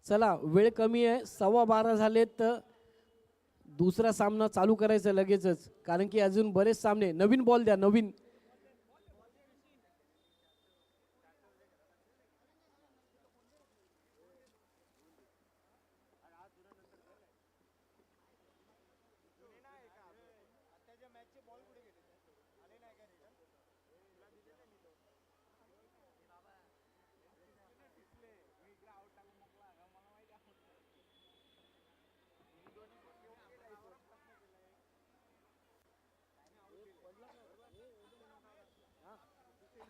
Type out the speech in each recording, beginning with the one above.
चला वेळ कमी आहे, 12:15 झालेत, तर दुसरा सामना चालू करायचा लगेचच, कारण की अजून बरेच सामने. नवीन बॉल द्या, नवीन.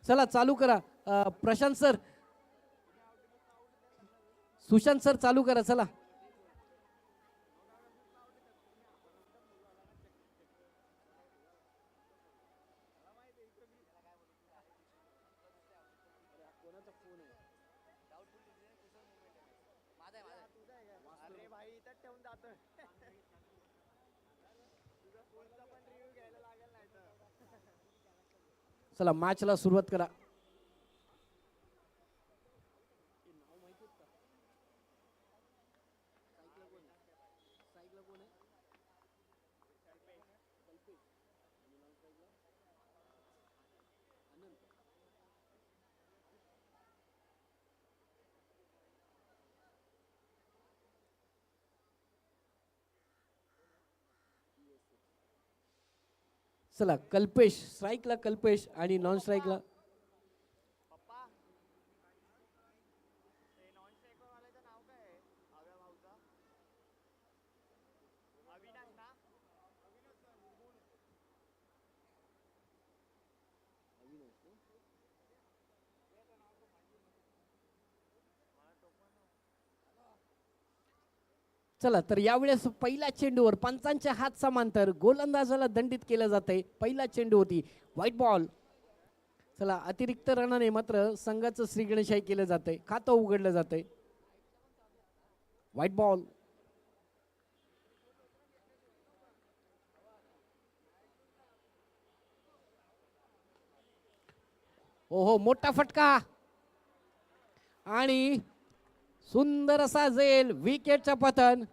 चला चालू करा. प्रशांत सर, सुशांत सर चालू करा. चला चला मॅचला सुरुवात करा. चला कल्पेश स्ट्राईकला, कल्पेश आणि नॉन स्ट्राईकला चला. तर यावेळेस पहिल्या चेंडूवर पंचांच्या हात समांतर गोलंदाजाला दंडित केलं जातंय. पहिला चेंडू होती, व्हाईट बॉल. चला अतिरिक्त रनाने मात्र संघाचं श्रीगणेशाही केलं जातंय, खातं उघडलं जातंय. White ball. ओहो, मोठा फटका आणि सुंदर असा झेल, विकेटचा पतन.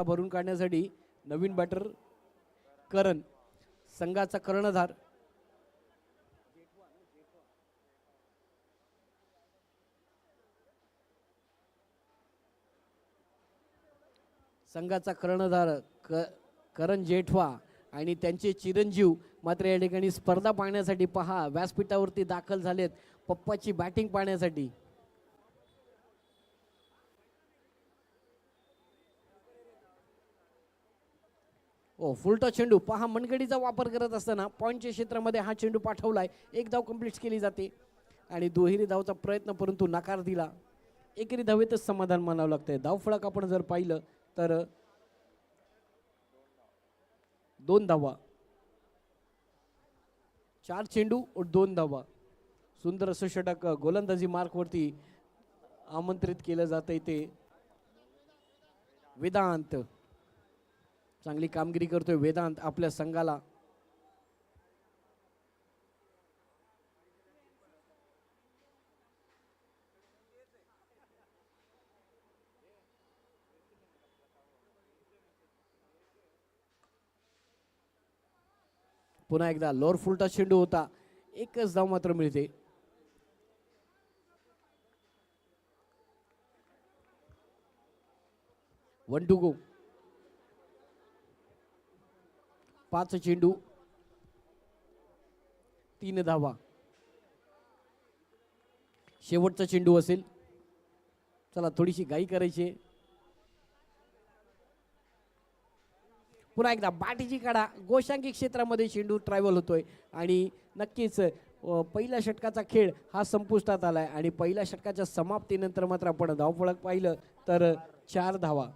भरून काढण्यासाठी नवीन बॅटर करण, संघाचा कर्णधार संघाचा कर्णधार करण जेठवा आणि त्यांचे चिरंजीव मात्र या ठिकाणी स्पर्धा पाहण्यासाठी पहा व्यासपीठावरती दाखल झालेत पप्पाची बॅटिंग पाहण्यासाठी. ओ फुलटॉस चेंडू पहा, मनगडीचा वापर करत असताना पॉईंटच्या क्षेत्रामध्ये हा चेंडू पाठवलाय. एक धाव कंप्लीट केली जाते आणि दुहेरी धावचा प्रयत्न परंतु नकार दिला. एकेरी धावेतच समाधान मानावं लागतंय. धाव फळक आपण जर पाहिलं तर 2 धावा, 4 चेंडू और 2 धावा. सुंदर असं षटक गोलंदाजी मार्कवरती आमंत्रित केलं जातंय ते वेदांत. चांगली कामगिरी करतोय वेदांत आपल्या संघाला. पुन्हा एकदा लोअर फुलटॉस चेंडू होता. एकच धाव मात्र मिळते. One to go. 5 चेंडू 3 धावा. शेवटचा चेंडू असेल. चला थोडीशी घाई करायची. पुन्हा एकदा बाटीची काढा. गोशांकी क्षेत्रामध्ये चेंडू ट्रॅव्हल होतोय आणि नक्कीच पहिल्या षटकाचा खेळ हा संपुष्टात आलाय आणि पहिल्या षटकाच्या समाप्तीनंतर मात्र आपण धावफलक पाहिलं तर 4 धावा.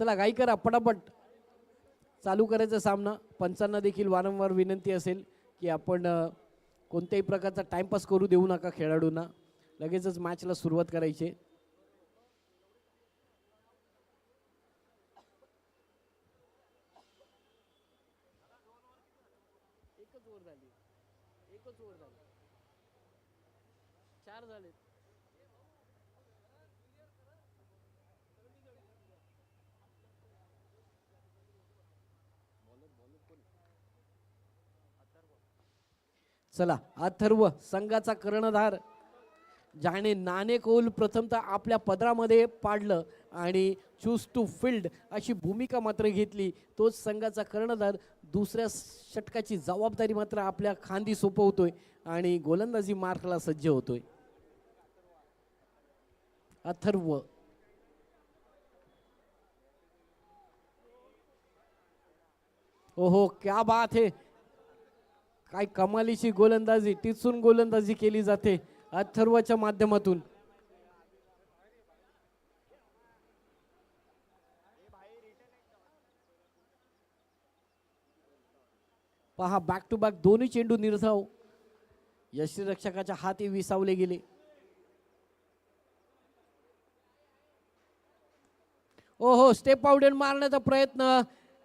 चला घाई करा, पटापट चालू करायचा सामना. पंचांना देखील वारंवार विनंती असेल की आपण कोणत्याही प्रकारचा टाइमपास करू देऊ नका खेळाडूंना. लगेचच मॅचला सुरुवात करायची. एकच ओव्हर झाली, 4 झाले. चला अथर्व संघाचा कर्णधार ज्याने नाणेकौल प्रथमतः आपल्या पदरामध्ये पाडलं आणि चूज टू फील्ड अशी भूमिका मात्र घेतली, तोच संघाचा कर्णधार दुसऱ्या षटकाची जबाबदारी मात्र आपल्या खांदी सोपवतोय आणि गोलंदाजी मार्कला सज्ज होतोय. अथर्व ओहो क्या बात है, काय कमालीची गोलंदाजी, टिचून गोलंदाजी केली जाते अथर्वच्या माध्यमातून. पहा बॅक टू बॅक दोन्ही चेंडू निर्धाव यष्टीरक्षकाच्या हाती विसावले गेले. ओहो स्टेप आउट मारण्याचा प्रयत्न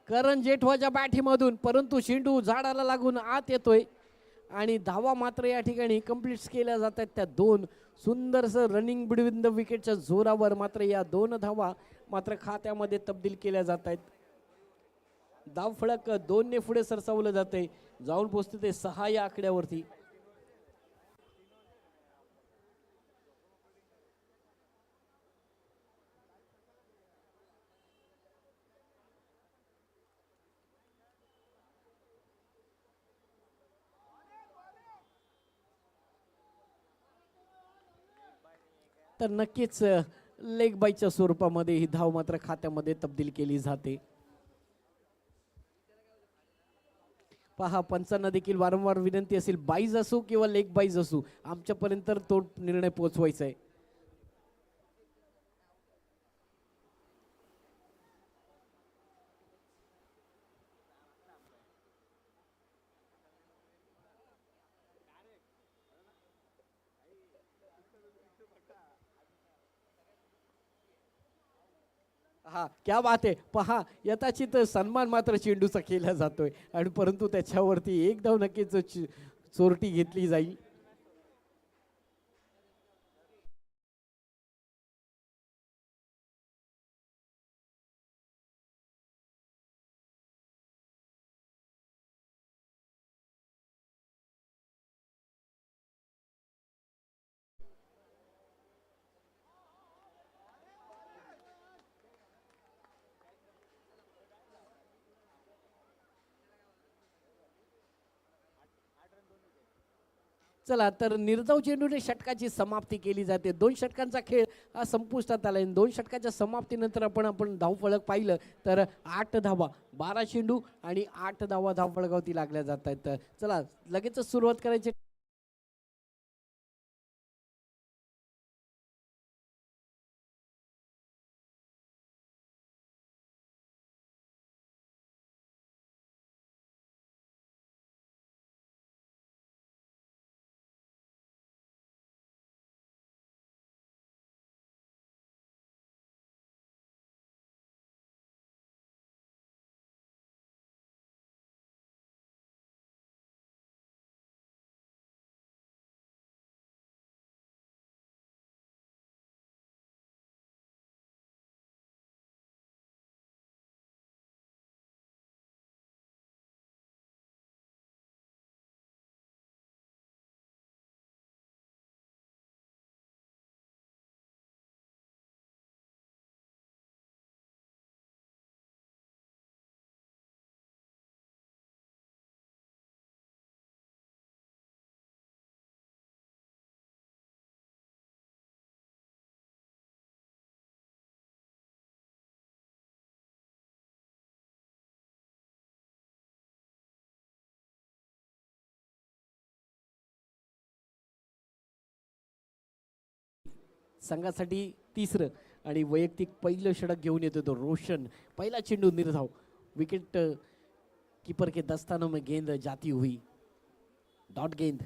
करण जेठवाच्या बॅटीमधून, परंतु चेंडू झाडाला लागून आत येतोय आणि धावा मात्र या ठिकाणी कंप्लीट केल्या जात आहेत. त्या 2 सुंदरसं रनिंग बिटवीन द विकेटच्या जोरावर मात्र या 2 धावा मात्र खात्यामध्ये तब्दील केल्या जात आहेत. धाव फळक 2 ने पुढे सरसावलं जाते, जाऊन पोहोचते ते 6 या आकड्यावरती. तर नक्कीच लेग बायच्या स्वरूपामध्ये ही धाव मात्र खात्यामध्ये तब्दील केली जाते. पहा पंचांना देखील वारंवार विनंती असेल, बाईज असो किंवा लेग बाईज असो, आमच्यापर्यंत तो निर्णय पोहोचवायचा आहे. हा क्या बात आहे पहा यथाचित सन्मान मात्र चेंडूचा केला जातोय आणि परंतु त्याच्यावरती एक धाव नक्कीच चोरटी घेतली जाईल. चला तर निर्धाव चेंडूने षटकाची समाप्ती केली जाते. 2 षटकांचा खेळ हा संपुष्टात आला. 2 षटकाच्या समाप्तीनंतर आपण धावफलक पाहिलं तर 8 धावा 12 चेंडू आणि 8 धावा धावफलकावरती लागल्या जात आहेत. चला लगेचच सुरुवात करायची. संघासाठी तिसरं आणि वैयक्तिक पहिलं षटक घेऊन येतो तो रोशन. पहिला चेंडू निर्धाव. विकेट कीपर के दस्तानों में गेंद जाती हुई. डॉट गेंद.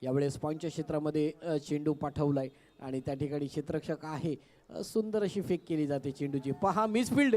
यावेळेस पॉईंटच्या क्षेत्रामध्ये चेंडू पाठवलाय आणि त्या ठिकाणी क्षेत्ररक्षक आहे. सुंदर अशी फेक केली जाते चेंडूची. पहा मिसफिल्ड.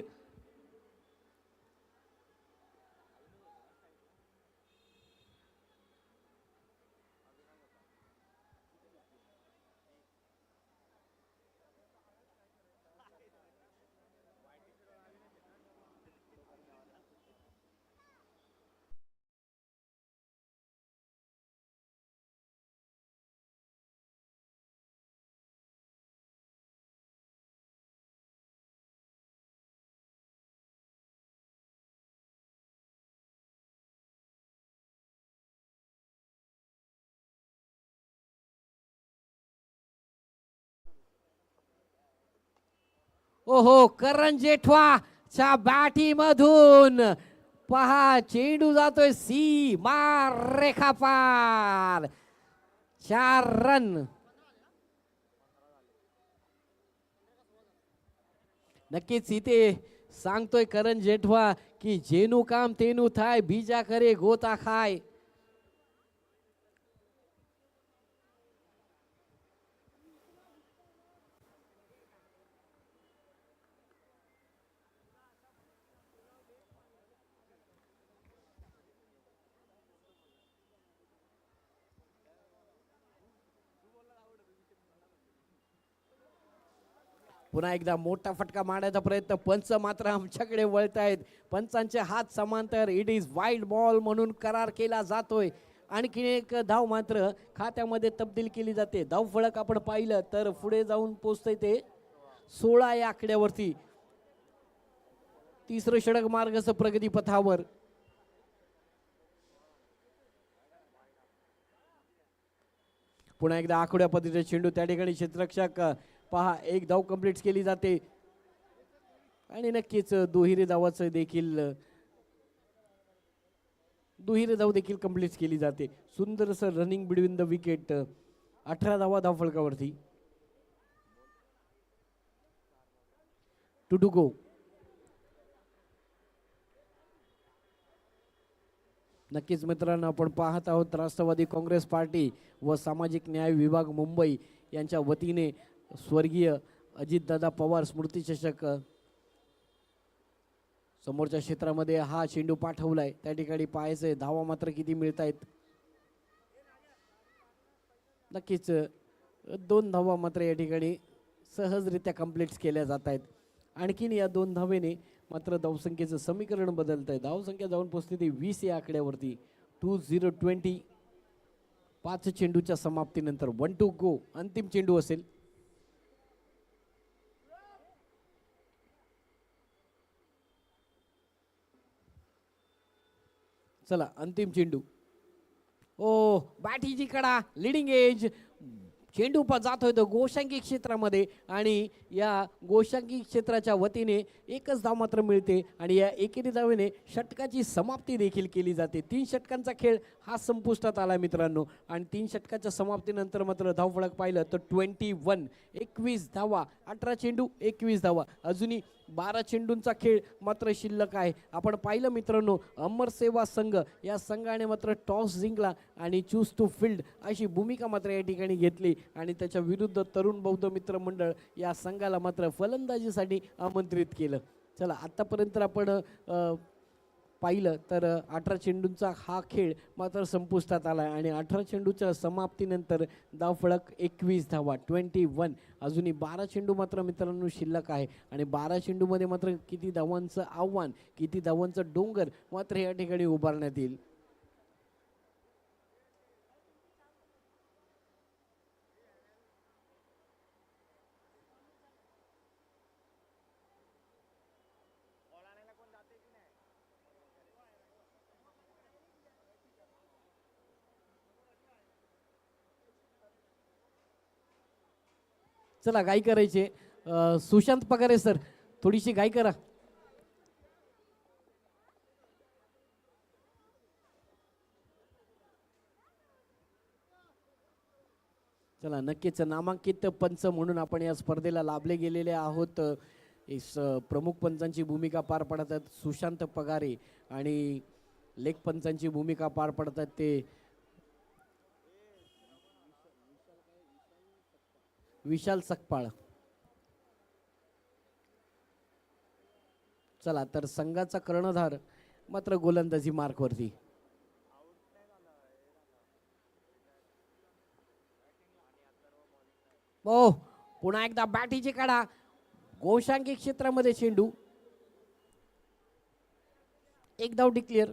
ओहो करण जेठवा च्या बॅटी मधून पहा चेंडू जातोय मार रेखा पार. 4 रन. नक्कीच इथे सांगतोय करण जेठवा की जेनू काम तेनू थाय बीजा करे गोता खाय. पुन्हा एकदा मोठा फटका मारण्याचा प्रयत्न. पंच मात्र आमच्याकडे वळतायत. पंचांचे हात समांतर. इट इज वाईल्ड बॉल म्हणून करार केला जातोय. आणखी एक धाव मात्र खात्यामध्ये तब्दील केली जाते. धाव फळक आपण पाहिलं तर पुढे जाऊन पोहोचतंय ते 16 या आकड्यावरती. तिसरं षटक मार्गच प्रगती पथावर. पुन्हा एकदा आखड्या पद्धतीचे चेंडू. त्या ठिकाणी क्षेत्ररक्षक पहा एक धाव कंप्लीट केली जाते आणि नक्कीच दुहेरी धावाचं देखील दुहेरी धाव देखील कंप्लीट केली जाते. सुंदरसं रनिंग बिटवीन द विकेट. 18 धावा धाव फलकावरती. To go. नक्कीच मित्रांनो आपण पाहत आहोत राष्ट्रवादी काँग्रेस पार्टी व सामाजिक न्याय विभाग मुंबई यांच्या वतीने स्वर्गीय अजितदादा पवार स्मृती चषक समोरच्या क्षेत्रामध्ये हा चेंडू पाठवलाय. त्या ठिकाणी पाहायचंय धावा मात्र किती मिळत आहेत. नक्कीच 2 धावा मात्र या ठिकाणी सहजरित्या कंप्लीट केल्या जात आहेत. आणखीन या 2 धावेने मात्र धावसंख्येचं समीकरण बदलत आहे. धावसंख्या जाऊन पोहोचते ती 20 या आकड्यावरती. 2020. 5 चेंडूच्या समाप्तीनंतर 1 टू गो अंतिम चेंडू असेल. चला अंतिम चेंडू. ओ बॅटीची कडा लिडिंग एज. चेंडू जात होतो गोशांकी क्षेत्रामध्ये आणि या गोशांकी क्षेत्राच्या वतीने एकच धाव मात्र मिळते आणि या एकेरी धावेने षटकाची समाप्ती देखील केली जाते. 3 षटकांचा खेळ हा संपुष्टात आला मित्रांनो आणि 3 षटकाच्या समाप्तीनंतर मात्र धावफलक पाहिलं तर 21. 21 धावा. 18 चेंडू 21 धावा. अजूनही 12 चेंडूंचा खेळ मात्र शिल्लक आहे. आपण पाहिलं मित्रांनो अमर सेवा संघ या संघाने मात्र टॉस जिंकला आणि चूज टू फील्ड अशी भूमिका मात्र या ठिकाणी घेतली आणि त्याच्या विरुद्ध तरुण बौद्ध मित्र मंडळ या संघाला मात्र फलंदाजीसाठी आमंत्रित केलं. चला आतापर्यंत आपण पाहिलं तर 18 चेंडूंचा हा खेळ मात्र संपुष्टात आला आणि 18 चेंडूच्या समाप्तीनंतर धावफलक 21 धावा. 21. अजूनही 12 चेंडू मात्र मित्रांनो शिल्लक आहे आणि 12 चेंडूमध्ये मात्र किती धावांचं आव्हान, किती धावांचं डोंगर मात्र या ठिकाणी उभारण्यात येईल. चला गाई करायचे. सुशांत पगारे सर थोडीशी गाई करा. चला नक्कीच नामांकित पंच म्हणून आपण या स्पर्धेला लाभले गेलेले आहोत. प्रमुख पंचांची भूमिका पार पडतात सुशांत पगारे आणि लेख पंचांची भूमिका पार पडतात ते विशाल सकपाळ. चला तर संघाचा कर्णधार मात्र गोलंदाजी मार्कवरती. ओ पुन्हा एकदा बॅटीची काढा. गोशांकी क्षेत्रामध्ये चेंडू. एक धाव डिक्लेअर.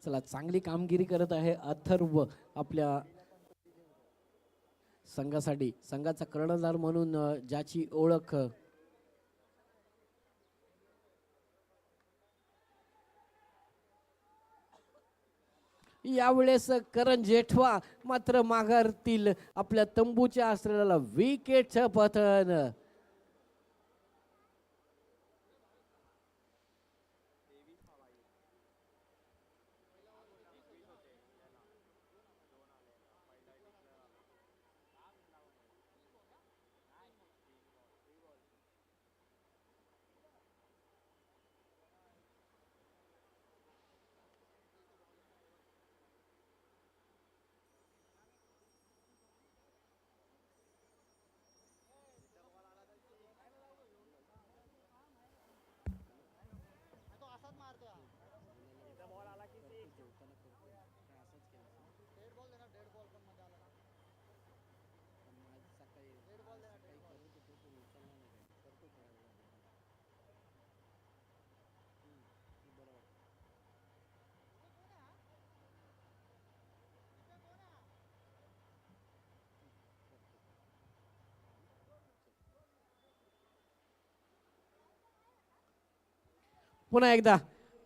चला चांगली कामगिरी करत आहे अथर्व आपल्या संघासाठी. संघाचा कर्णधार म्हणून ज्याची ओळख यावेळेस करण जेठवा मात्र माघारतील आपल्या तंबूच्या आश्रयाला. विकेटचं पतन. पुन्हा एकदा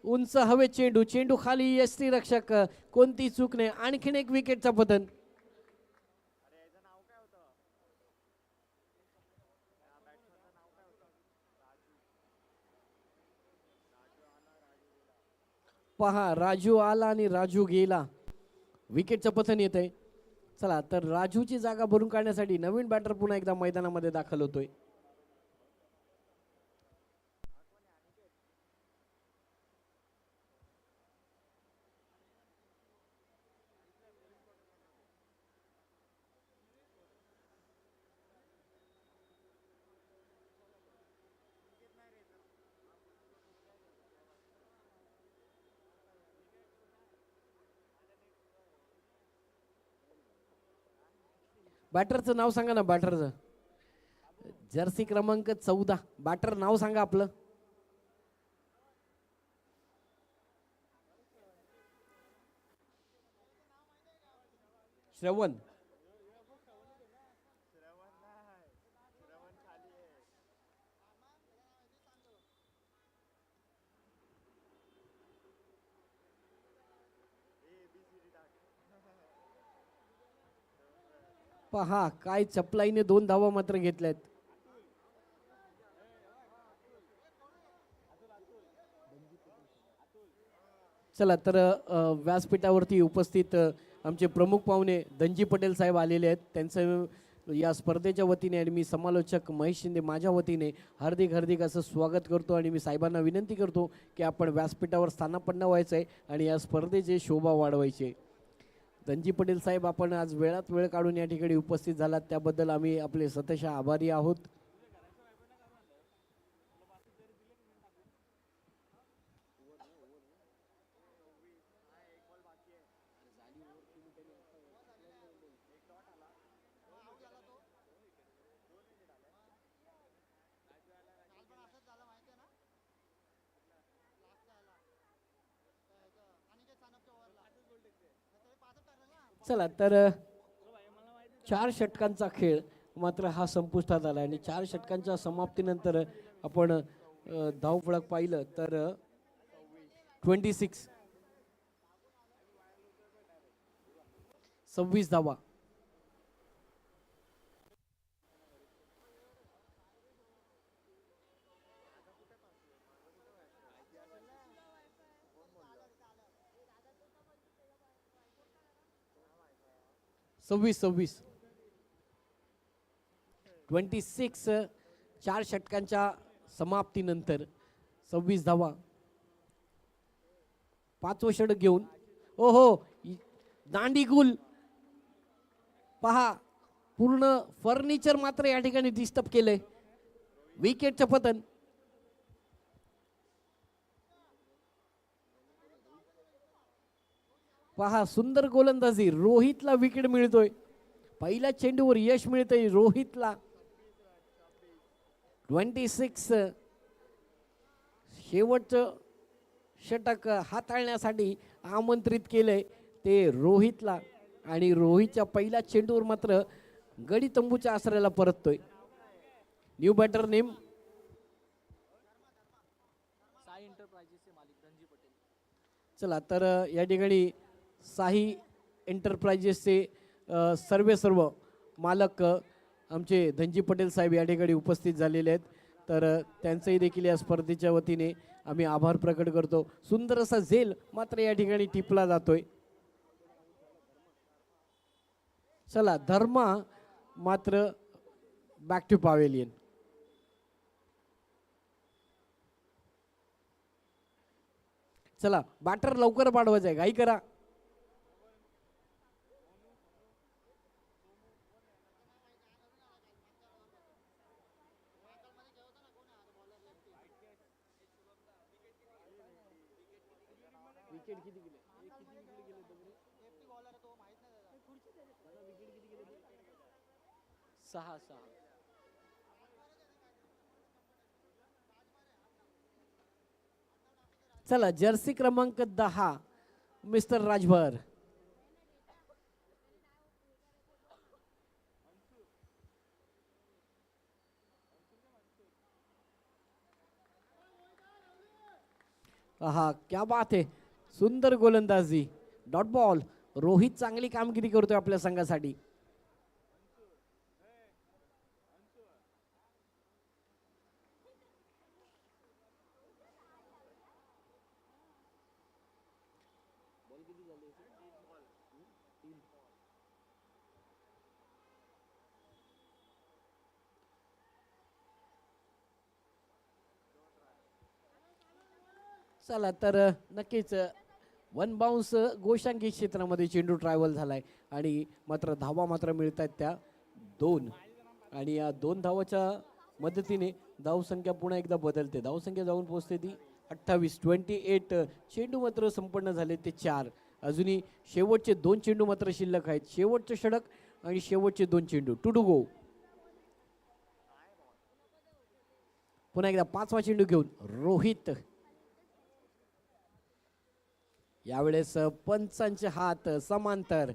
उंच हवे चेंडू, चेंडू खाली यष्टीरक्षक, कोणती चूक नाही. आणखीन एक विकेटचा पतन. पहा राजू आला आणि राजू गेला. विकेटचं पतन येत आहे. चला तर राजूची जागा भरून काढण्यासाठी नवीन बॅटर पुन्हा एकदा मैदानामध्ये दाखल होतोय. बॅटरचं नाव सांगा ना. बॅटरचं जर्सी क्रमांक 14. बॅटर नाव सांगा आपलं. श्रवण. पहा काय चपलाईने 2 धावा मात्र घेतल्यात. चला तर व्यासपीठावरती उपस्थित आमचे प्रमुख पाहुणे धनजी पटेल साहेब आलेले आहेत. त्यांचं या स्पर्धेच्या वतीने आणि मी समालोचक महेश शिंदे माझ्या वतीने हार्दिक हार्दिक असं स्वागत करतो. आणि मी साहेबांना विनंती करतो की आपण व्यासपीठावर स्थानापन्न व्हायचं आहे आणि या स्पर्धेची शोभा वाढवायची. धनजी पटेल साहेब, आपण आज वेळात वेळ काढून या ठिकाणी उपस्थित झालात त्याबद्दल आम्ही आपले सतत आभारी आहोत. चला तर 4 षटकांचा खेळ मात्र हा संपुष्टात आला आणि 4 षटकांच्या समाप्तीनंतर आपण धावफलक पाहिलं तर 26 26 धावा. सव्वीस 26 4 षटकांच्या समाप्तीनंतर 26 धावा. 5वं षटक घेऊन ओहो दांडी गुल. पहा पूर्ण फर्निचर मात्र या ठिकाणी डिस्टर्ब केलंय. विकेटचं पतन. पहा सुंदर गोलंदाजी. रोहितला विकेट मिळतोय. पहिल्या चेंडूवर यश मिळतंय रोहितला. 26 शेवटचं षटक हाताळण्यासाठी आमंत्रित केलंय ते रोहितला आणि रोहितच्या पहिल्या चेंडूवर मात्र गडी तंबूच्या आसऱ्याला परततोय. न्यू बॅटर नेम साई एंटरप्राइजेसचे मालिक धनजी पटेल. चला तर या ठिकाणी साई एंटरप्राइजेसचे सर्व मालक आमचे धनजी पटेल साहेब या ठिकाणी उपस्थित झालेले आहेत. तर त्यांचंही देखील या स्पर्धेच्या वतीने आम्ही आभार प्रकट करतो. सुंदर असा झेल मात्र या ठिकाणी टिपला जातोय. चला धर्मा मात्र बॅक टू पॅव्हेलियन. चला बॅटर लवकर पाठवायचं आहे, घाई करा. विकेट किती गेले? 6. चला जर्सी क्रमांक 10 मिस्टर राजभर. हा क्या बात आहे, सुंदर गोलंदाजी, डॉट बॉल. रोहित चांगली कामगिरी करतोय आपल्या संघासाठी. चला तर नक्कीच वन बाउन्स गोशांकी क्षेत्रामध्ये चेंडू ट्रॅव्हल झालाय आणि मात्र धावा मात्र मिळत आहेत त्या 2. आणि या 2 धावाच्या मदतीने धावसंख्या पुन्हा एकदा बदलते. धावसंख्या जाऊन पोहोचते ती 28. 28 चेंडू मात्र संपन्न झाले ते 4. अजूनही शेवटचे 2 चेंडू मात्र शिल्लक आहेत. शेवटचे षटक आणि शेवटचे 2 चेंडू टू टू गो. पुन्हा एकदा 5वा चेंडू घेऊन रोहित. यावेळेस पंचांचे हात समांतर,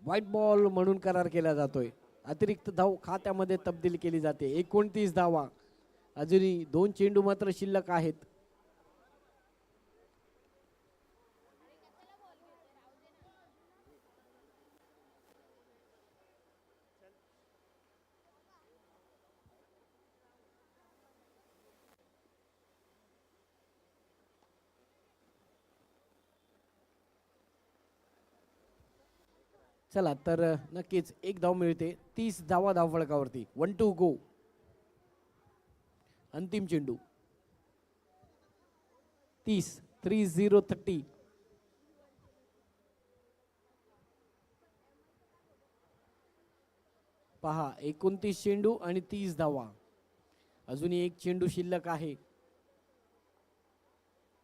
व्हाईट बॉल म्हणून करार केला जातोय. अतिरिक्त धाव खात्यामध्ये तब्दील केली जाते. 29 धावा. अजूनही 2 चेंडू मात्र शिल्लक आहेत. चला तर नक्कीच एक धाव मिळते. 30 धावा धावफलकावरती. 1 टू गो. अंतिम चेंडू. 30. 30. पहा 29 चेंडू आणि 30 धावा. अजूनही एक चेंडू शिल्लक आहे.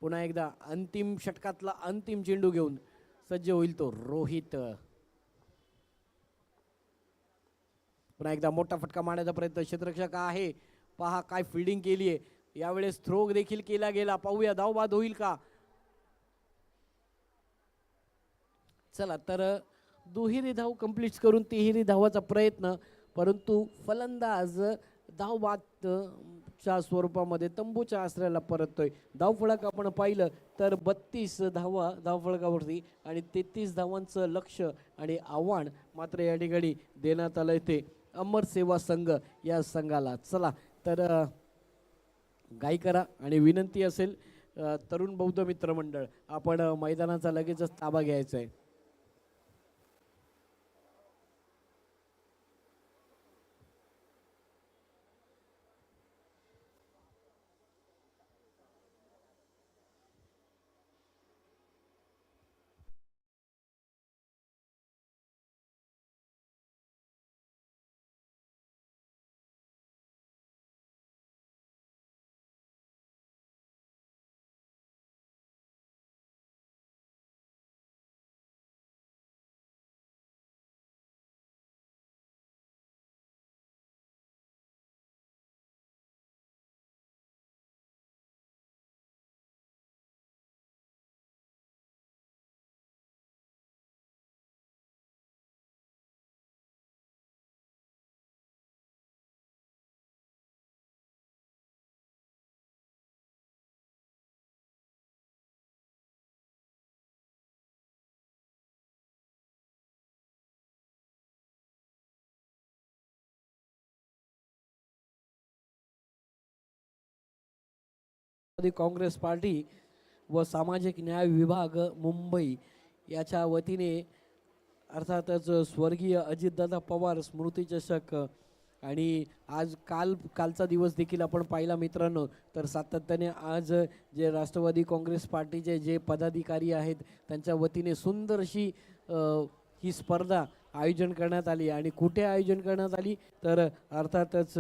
पुन्हा एकदा अंतिम षटकातला अंतिम चेंडू घेऊन सज्ज होईल तो रोहित. पुन्हा एकदा मोठा फटका मारण्याचा प्रयत्न. क्षेत्ररक्षक आहे. पहा काय फिल्डिंग केली आहे. यावेळेस थ्रो देखील केला गेला. पाहूया धावबाद होईल का. चला तर दुहेरी धाव कंप्लीट करून तिहेरी धावाचा प्रयत्न, परंतु फलंदाज धावबाद च्या स्वरूपामध्ये तंबूच्या आश्रयाला परततोय. धावफलक आपण पाहिलं तर 32 धावा धावफलकावरती आणि 33 धावांचं लक्ष आणि आव्हान मात्र या ठिकाणी देण्यात आलंय ते अमर सेवा संघ या संघाला. चला तर गाई करा आणि विनंती असेल तरुण बौद्ध मित्र मंडळ, आपण मैदानाचा लगेचच ताबा घ्यायचा आहे. काँग्रेस पार्टी व सामाजिक न्याय विभाग मुंबई याच्या वतीने अर्थातच स्वर्गीय अजितदादा पवार स्मृती चषक आणि आज कालचा दिवस देखील आपण पाहिला मित्रांनो. तर सातत्याने आज जे राष्ट्रवादी काँग्रेस पार्टीचे जे पदाधिकारी आहेत त्यांच्या वतीने सुंदर अशी ही स्पर्धा आयोजन करण्यात आली. आणि कुठे आयोजन करण्यात आली तर अर्थातच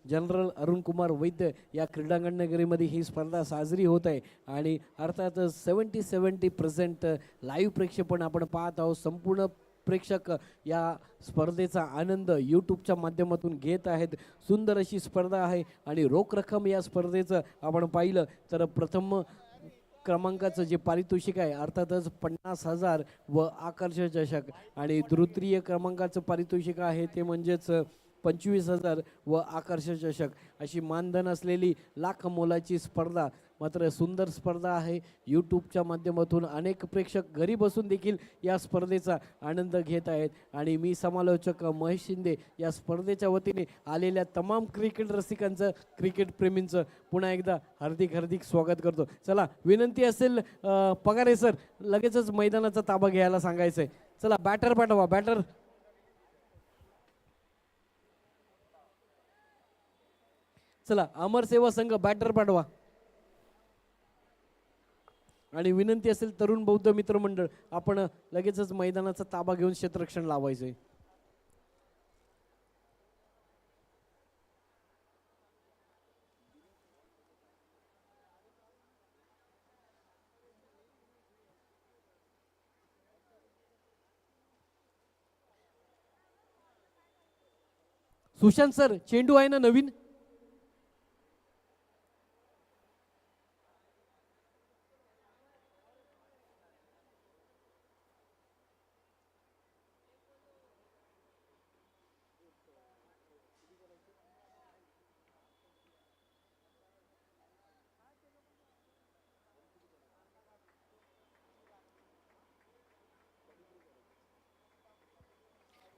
जनरल अरुण कुमार वैद्य या क्रीडांगण नगरीमध्ये ही स्पर्धा साजरी होत आहे. आणि अर्थातच 70% लाईव्ह प्रक्षेपण आपण पाहत आहोत. संपूर्ण प्रेक्षक या स्पर्धेचा आनंद यूट्यूबच्या माध्यमातून घेत आहेत. सुंदर अशी स्पर्धा आहे आणि रोख रक्कम या स्पर्धेचं आपण पाहिलं तर प्रथम क्रमांकाचं जे पारितोषिक आहे अर्थातच 50,000 व आकर्षक चषक, आणि तृतीय क्रमांकाचं पारितोषिक आहे ते म्हणजेच 25,000 व आकर्षक चषक, अशी मानधन असलेली लाख मोलाची स्पर्धा मात्र सुंदर स्पर्धा आहे. यूट्यूबच्या माध्यमातून अनेक प्रेक्षक घरी बसून देखील या स्पर्धेचा आनंद घेत आहेत आणि मी समालोचक महेश शिंदे या स्पर्धेच्या वतीने आलेल्या तमाम क्रिकेट रसिकांचं, क्रिकेट प्रेमींचं पुन्हा एकदा हार्दिक हार्दिक स्वागत करतो. चला, विनंती असेल पगारे सर, लगेचच मैदानाचा ताबा घ्यायला सांगायचंय. चला, बॅटर पाठवा, बॅटर. चला, अमर सेवा संघ बॅटर पाठवा. आणि विनंती असेल तरुण बौद्ध मित्रमंडळ, आपण लगेचच मैदानाचा ताबा घेऊन क्षेत्ररक्षण लावायचंय. सुशांत सर, चेंडू आहे ना नवीन?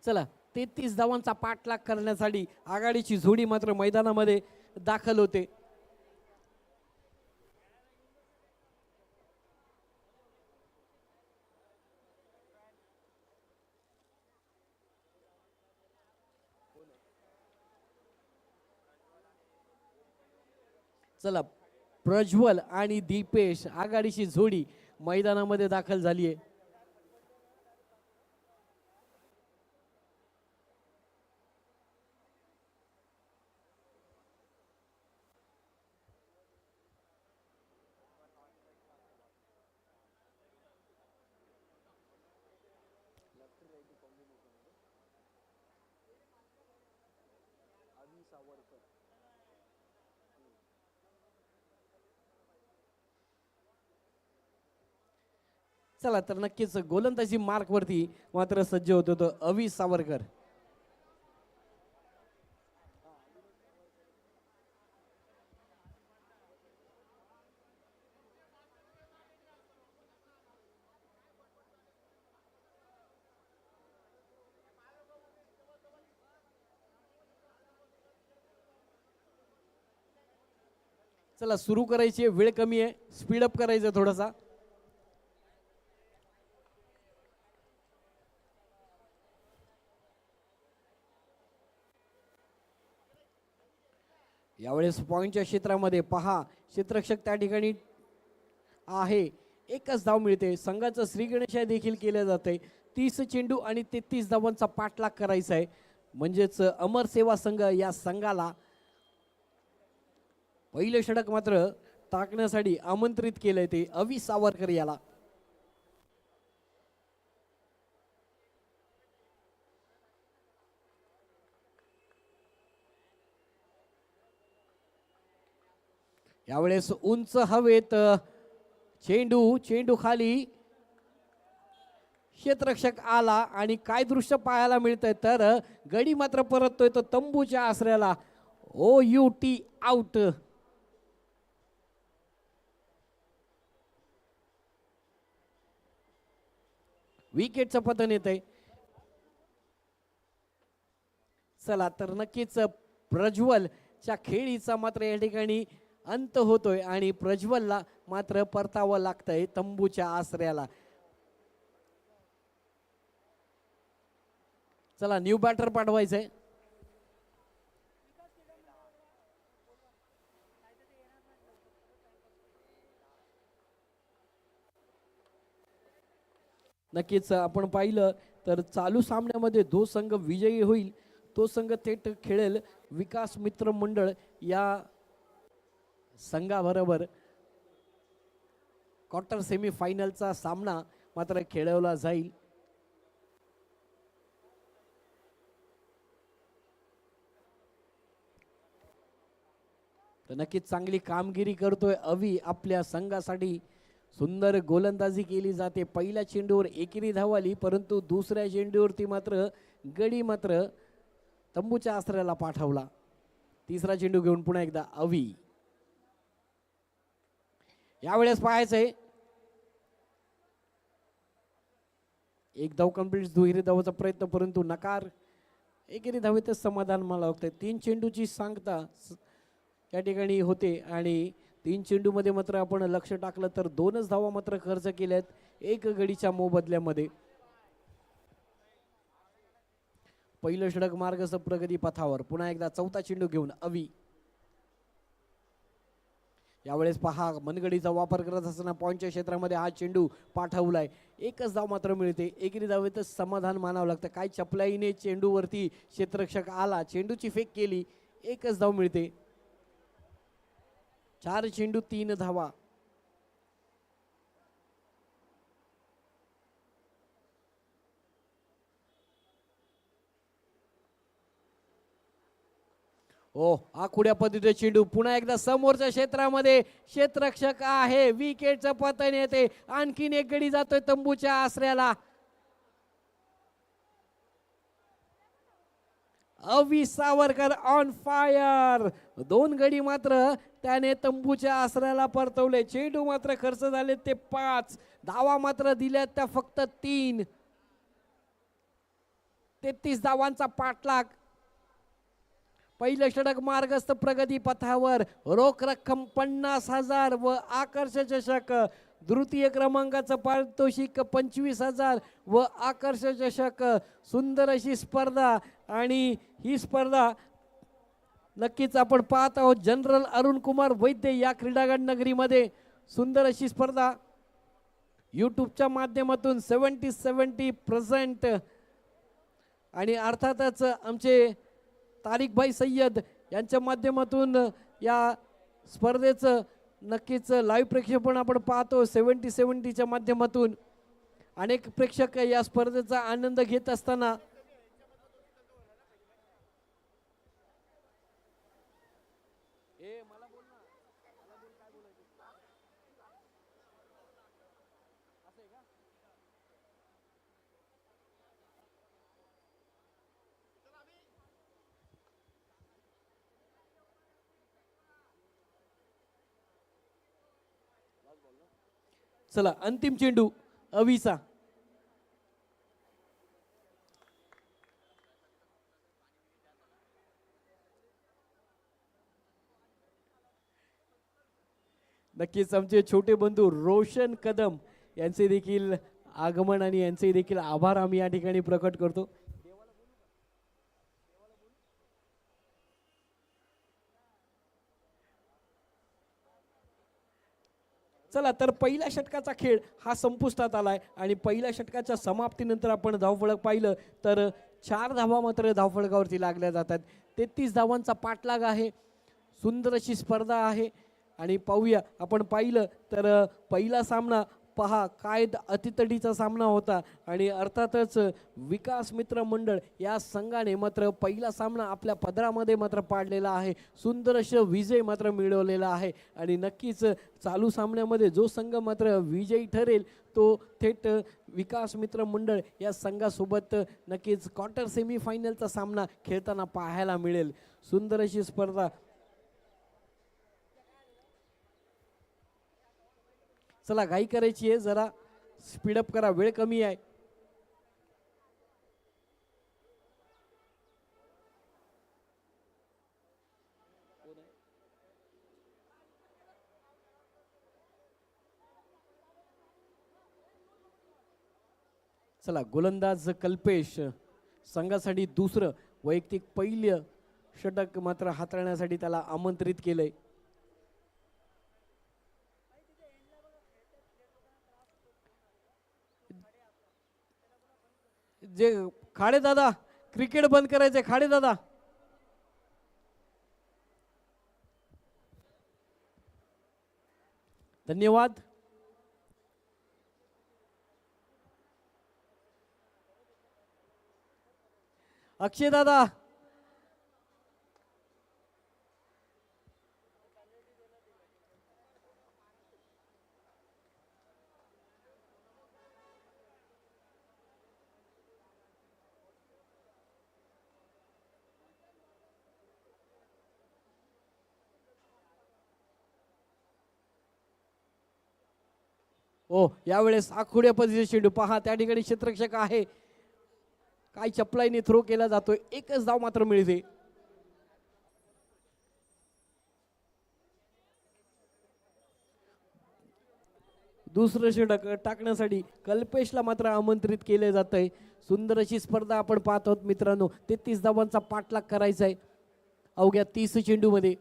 चला, 33 धावांचा पाठलाग करण्यासाठी आघाडीची जोडी मात्र मैदानामध्ये दाखल होते. चला, प्रज्वल आणि दीपेश आघाडीची जोडी मैदानामध्ये दाखल झाली आहे. चला, तर नक्कीच गोलंदाजी मार्क वरती मात्र सज्ज होतो तो अवी सावरकर. चला, सुरू करायची, वेळ कमी आहे, स्पीड अप करायचं थोडासा. यावेळेस पॉइंटच्या क्षेत्रामध्ये पहा, क्षेत्ररक्षक त्या ठिकाणी आहे, एकच धाव मिळते. संघाचं श्री गणेशा देखील केलं जाते. 30 चेंडू आणि 33 धावांचा पाठलाग करायचा आहे. म्हणजेच अमर सेवा संघ या संघाला पहिले षटक मात्र टाकण्यासाठी आमंत्रित केलंय ते अवी सावरकर याला. यावेळेस उंच हवेत चेंडू खाली, क्षेत्ररक्षक आला आणि काय दृश्य पाहायला मिळतंय तर गडी मात्र परततोय तो तंबूच्या आसऱ्याला. OUT out. विकेटचं पतन येत आहे. चला, तर नक्कीच प्रज्वलच्या खेळीचा मात्र या ठिकाणी अंत होतोय आणि प्रज्वलला मात्र परतावं लागतंय तंबूच्या आसऱ्याला. चला, न्यू बॅटर पाठवायचंय. नक्कीच आपण पाहिलं तर चालू सामन्यामध्ये जो संघ विजयी होईल तो संघ थेट खेळेल विकास मित्र मंडळ या संघाबरोबर. क्वार्टर सेमीफायनलचा सामना मात्र खेळवला जाईल. तर नक्कीच चांगली कामगिरी करतोय अवी आपल्या संघासाठी. सुंदर गोलंदाजी केली जाते. पहिल्या चेंडूवर एकेरी धाव आली, परंतु दुसऱ्या चेंडूवरती मात्र गडी मात्र तंबूच्या आसऱ्याला पाठवला. तिसरा चेंडू घेऊन पुन्हा एकदा अवी. यावेळेस पाहायचंय एक धाव कंप्लीट, दुहेरी धावाचा प्रयत्न परंतु नकार. एकेरी धावेतच समाधान मला वाटतं. 3 चेंडूची सांगता या ठिकाणी होते आणि 3 चेंडू मध्ये मात्र आपण लक्ष टाकलं तर 2च धावा मात्र खर्च केल्यात एक गडीच्या मोबदल्यामध्ये. पहिलं षटक मार्गस्थ प्रगती पथावर. पुन्हा एकदा चौथा चेंडू घेऊन अवी. यावेळेस पहा मनगडीचा वापर करत असताना पॉईंटच्या क्षेत्रामध्ये हा चेंडू पाठवलाय. एकच धाव मात्र मिळते. एकेरी धावेतच समाधान मानावं लागतं. काय चपलाईने चेंडूवरती क्षेत्ररक्षक आला, चेंडूची फेक केली, एकच धाव मिळते. 4 चेंडू 3 धावा. हो आखुड्या पद्धतीचे चेंडू पुन्हा एकदा समोरच्या क्षेत्रामध्ये क्षेत्ररक्षक आहे. विकेटचं पतन येते. आणखीन एक गडी जातोय तंबूच्या आसऱ्याला. अवी सावरकर ऑन फायर. 2 गडी मात्र त्याने तंबूच्या आसऱ्याला परतवले. चेंडू मात्र खर्च झाले ते 5. धावा मात्र दिल्यात त्या फक्त 3. 33 धावांचा पाठलाग. पहिलं षटक मार्गस्थ प्रगती पथावर. रोख रक्कम 50,000 व आकर्ष चषक. द्वितीय क्रमांकाचं पारितोषिक 25,000 व आकर्ष चषक. सुंदर अशी स्पर्धा आणि ही स्पर्धा नक्कीच आपण पाहत आहोत जनरल अरुण कुमार वैद्य या क्रीडांगण नगरीमध्ये. सुंदर अशी स्पर्धा यूट्यूबच्या माध्यमातून 70 प्रेझेंट आणि अर्थातच आमचे तारिकभाई सय्यद यांच्या माध्यमातून या स्पर्धेचं नक्कीच लाईव्ह प्रक्षेपण आपण पाहतो 70च्या माध्यमातून. अनेक प्रेक्षक या स्पर्धेचा आनंद घेत असताना चला अंतिम चेंडू अवीचा. नक्कीच आमचे छोटे बंधू रोशन कदम यांचे देखील आगमन आणि यांचे देखील आभार आम्ही या ठिकाणी प्रकट करतो. चला तर पहिल्या षटकाचा खेळ हा संपुष्टात आलाय आणि पहिल्या षटकाच्या समाप्तीनंतर आपण धावफलक पाहिलं तर 4 धावा मात्र धावफलकावरती लागल्या जातात. 33 धावांचा पाठलाग आहे. सुंदर अशी स्पर्धा आहे आणि पाहूया आपण पाहिलं तर पहिला सामना पहा काय अतितडीचा सामना होता आणि अर्थातच विकास मित्र मंडळ या संघाने मात्र पहिला सामना आपल्या पदरामध्ये मात्र पाडलेला आहे. सुंदर असं विजय मात्र मिळवलेला आहे आणि नक्कीच चालू सामन्यामध्ये जो संघ मात्र विजयी ठरेल तो थेट विकास मित्र मंडळ या संघासोबत नक्कीच क्वार्टर सेमीफायनलचा सामना खेळताना पाहायला मिळेल. सुंदर अशी स्पर्धा. चला घाई करायची आहे, जरा स्पीडअप करा, वेळ कमी आहे. चला गोलंदाज कल्पेश संघासाठी दुसरं वैयक्तिक पहिलं षटक मात्र हाताळण्यासाठी त्याला आमंत्रित केलंय. जे खाडे दादा क्रिकेट बंद करायचे, खाडे दादा. धन्यवाद. अक्षय दादा ओ यावेळेस आखुड्या पद्धतीचे चेंडू पहा, त्या ठिकाणी क्षेत्ररक्षक आहे, काय चपलाईने थ्रो केला जातोय, एकच धाव मात्र मिळते. दुसरं षटक टाकण्यासाठी कल्पेशला मात्र आमंत्रित केले जात आहे. सुंदर अशी स्पर्धा आपण पाहत आहोत मित्रांनो. 33 धावांचा पाठलाग करायचा आहे अवघ्या 30 चेंडूमध्ये.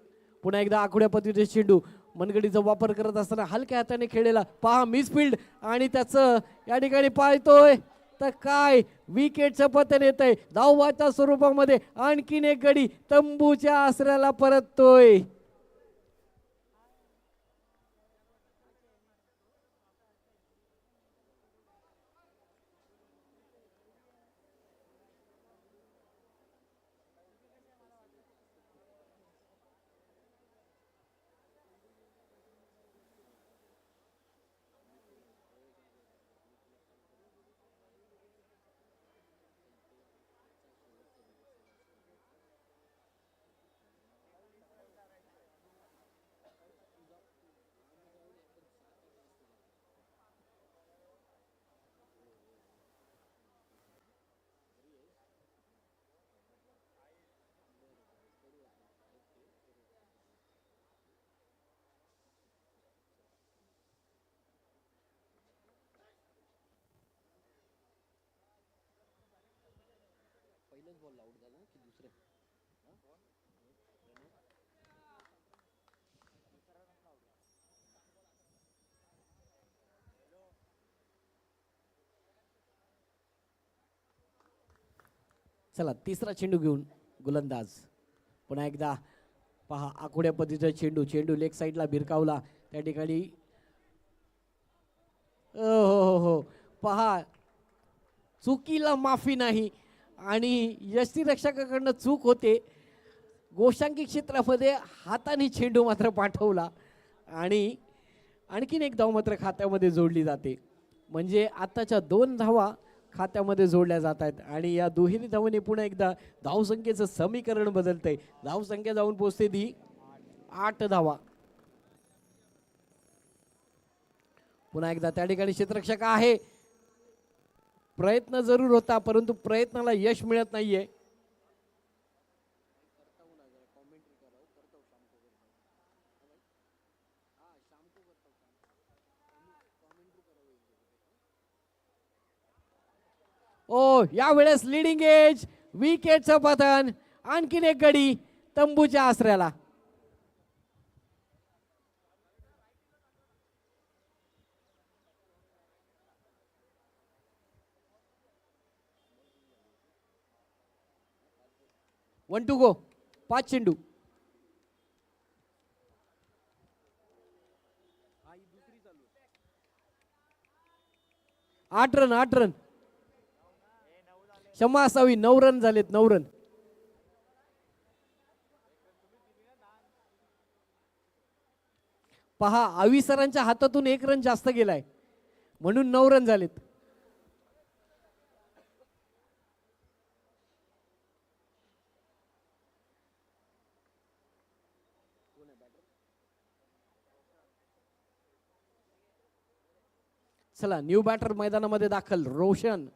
पुन्हा एकदा आखुड्या पद्धतीचे चेंडू मनगडीचा वापर करत असताना हलक्या हाताने खेळलेला पहा, मिसफिल्ड आणि त्याचं या ठिकाणी पाहतोय तर काय विकेटचं पतन येत आहे. धावाच्या स्वरूपामध्ये आणखीन एक गडी तंबूच्या आसऱ्याला परततोय. चला तिसरा चेंडू घेऊन गोलंदाज पुन्हा एकदा पहा, आखुड्या पद्धतीचा चेंडू, चेंडू लेग साईडला भिरकावला, त्या ठिकाणी हो पहा, चुकीला माफी नाही आणि यष्टीरक्षकाकडनं चूक होते. गोशांकी क्षेत्रामध्ये हाताने चेंडू मात्र पाठवला आणि आणखीन एक धाव मात्र खात्यामध्ये जोडली जाते. म्हणजे आताच्या 2 धावा खात्यामध्ये जोडल्या जात आहेत आणि या दुहेरी धावाने पुन्हा एकदा धावसंख्येचं समीकरण बदलतंय. धावसंख्या जाऊन पोहोचते ती 8 धावा. पुन्हा एकदा त्या ठिकाणी क्षेत्ररक्षक आहे, प्रयत्न जरूर होता परंतु प्रयत्नाला यश मिळत नाहीये. ओ यावेळेस लिडिंग एज, विकेटचं पतन, आणखीन एक गडी तंबूच्या आसऱ्याला. वन टू गो, 5 चेंडू. आठ रन क्षमा असावी, 9 रन झालेत, 9 रन. पहा, आवी सरांच्या हातातून 1 रन जास्त गेलाय म्हणून 9 रन झालेत. चला न्यू बॅटर मैदानामध्ये दाखल, रोशन.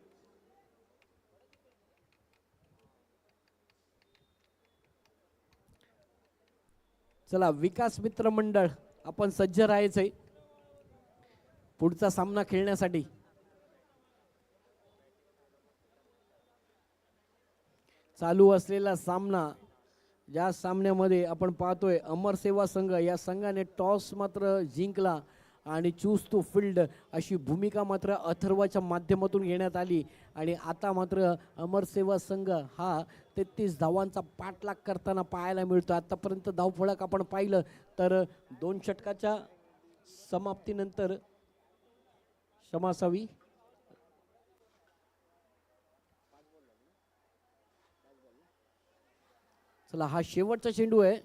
चला विकास मित्र मंडळ आपण सज्ज राहायचंय पुढचा सामना खेळण्यासाठी. चालू असलेला सामना, ज्या सामन्यामध्ये आपण पाहतोय अमर सेवा संघ या संघाने टॉस मात्र जिंकला आणि चूज टू फील्ड अशी भूमिका मात्र अथर्वाच्या माध्यमातून घेण्यात आली आणि आता मात्र अमर सेवा संघ हा 33 धावांचा पाठलाग करताना पाहायला मिळतो. आतापर्यंत धावफलक आपण पाहिलं तर 2 षटकाच्या समाप्तीनंतर क्षमा असावी, चला हा शेवटचा चेंडू आहे